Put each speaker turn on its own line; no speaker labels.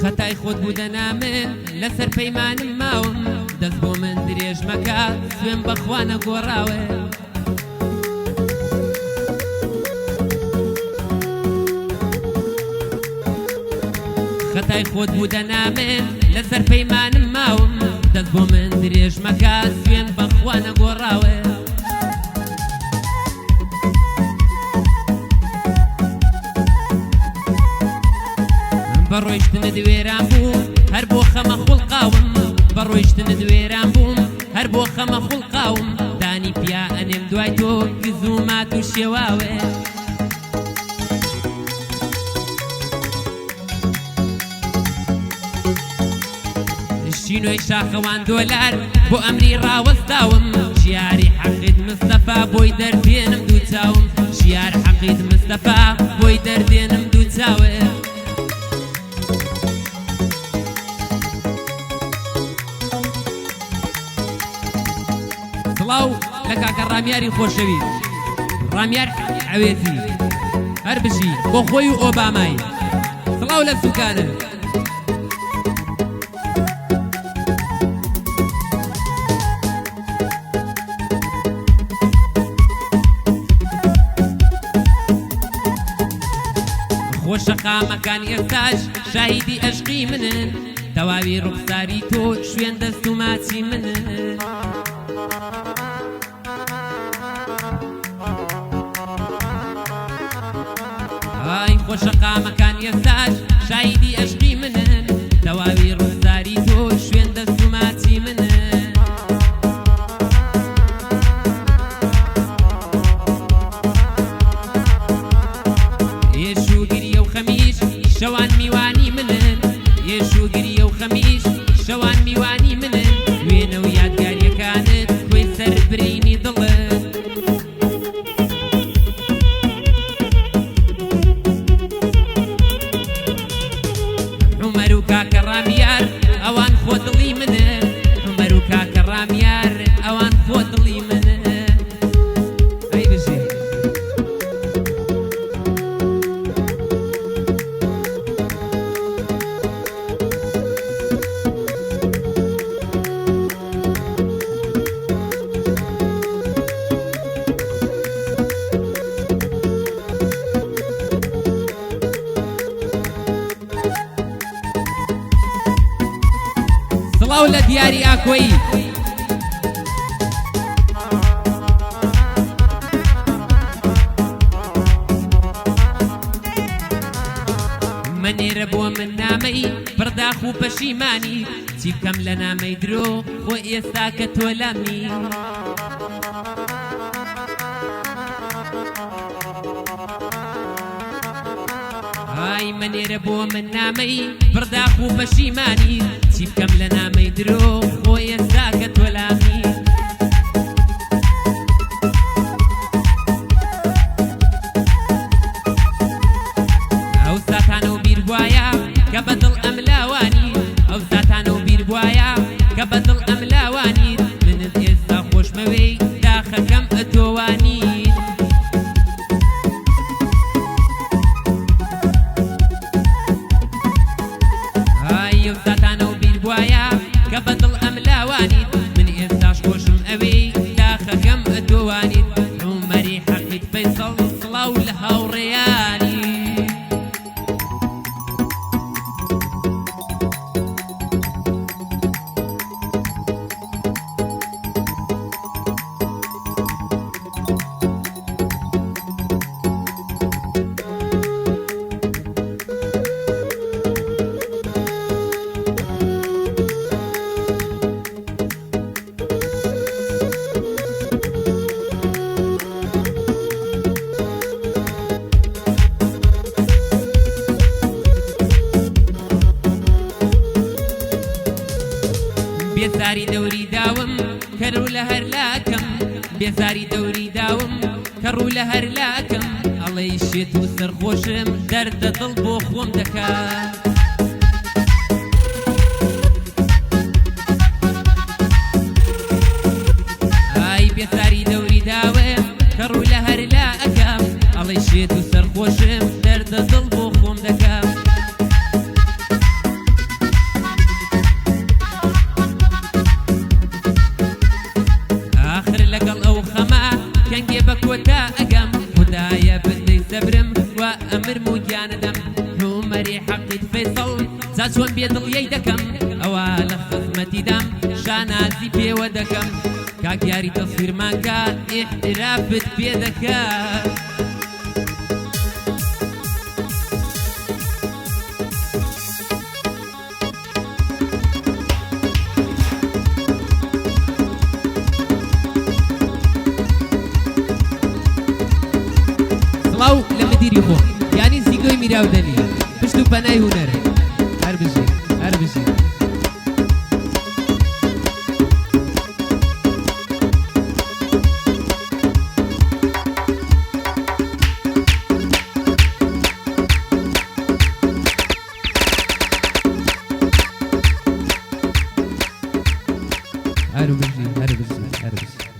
خەتای خۆت بوو دەنامن لەسەر پەیمانم ماوم دەست بۆ من درێژ مەکە سوێن بەخوا نەگۆڕاوێ خەتای خۆت بوو دەنامن لەسەر پەیمانم ماوم دەست بۆ من درێژ مەکە سوێن بەخوا نەگۆڕاوێ بەڕۆیشتنە دوێران بووم هەر بۆ خەمە خوڵقاوم بەڕۆیشتنە دوێران بووم هەر بۆ خەمە خوڵقاوم دانی پیا ئەنێم دوای تۆ گزومات و شێواوێ شینۆی شاخەوان دۆلار بۆ ئەمری ڕاوەستاوم ژیاری حەقیت مستەفا بۆی دەردێنم دوو چاوم ژیار حەقیت مستەفا بۆی دەردێنم دوو چاوێ سڵاو لە کاکە ڕامیاری خۆشەویست ڕامیار عەوێزی هەر بژی بۆ خۆی و ئۆبامای سڵاو لە سوکانە خۆشە قامەکان ئێستاش شاهیدی عەشقی منن تەواوی ڕوخساری تۆ شوێن دەست و ماچی منن ئای خۆشە قامەکان ئێستاش شاهیدی عەشقی منن تەواوی ڕوخساری تۆ شوێن دەست و ماچی منن شەوان میوانی منن ئێش و گریە و خەمیش شەوان میوانی منن وێنە و یادگاریەکانت خۆی سەربرینی دڵت عومەر و کاکە ڕامیار ئەوان خۆ دڵی منن عومەر و کاکە ڕامیار ئەوان خۆ دڵی منن ئەی بژێ سڵاو لە دیاری ئاکۆیی منێرە بۆ من نامەی بەرداخ و پەشیمانی چی بکەم لە نامەی درۆ خۆ ئێستا کە تۆ لامی ئای منێرە بۆ من نامەی بەرداخ و پەشیمانی چی بکەم لە نامەی درۆ خۆ ئێستا کە تۆ لامی ئەو زاتانە و بیر بوایە کە بەدڵ ئەم لاوانی ئەو زاتانە و بیر بوایە کە بەدڵ ئەم لاوانی منت ئێستا خۆشمەوەی داخەکەم ئەتۆوانی کە بەدڵ ئەم لاوانیت من ئێستاش خۆشم ئەوەی داخەکەم ئەتۆوانیت عومەری حەقیت فەیسەڵ سڵاو لە هاوڕێیانی بێزاری دەوری داوم کەڕوو لە هەر لاکەم بێزاری دەوری داوم کەڕوو لە هەر لاکەم ئەڵەی شێت و سەرخۆشم دەردە دڵ بۆ خۆم دەکات ئای بێزاری دەوری داوم کەڕوو لە هەر لاکەم ئەڵەی شێت و سەرخۆشم دەردە دڵ بۆ خۆم دەکات بێدڵیەی دەکەم ئەوە لە خزمەتی دام شانازی پێوە دەکەم کاکیاری تەسویرمانکە ئیحترافت پێ دەکات سڵاو لە مدیری خۆ یانی زیگۆی میراودەنی پشت و پەنای هونەر هەر بژی هەر بژی هەر بژی هەر بژی هەر بژی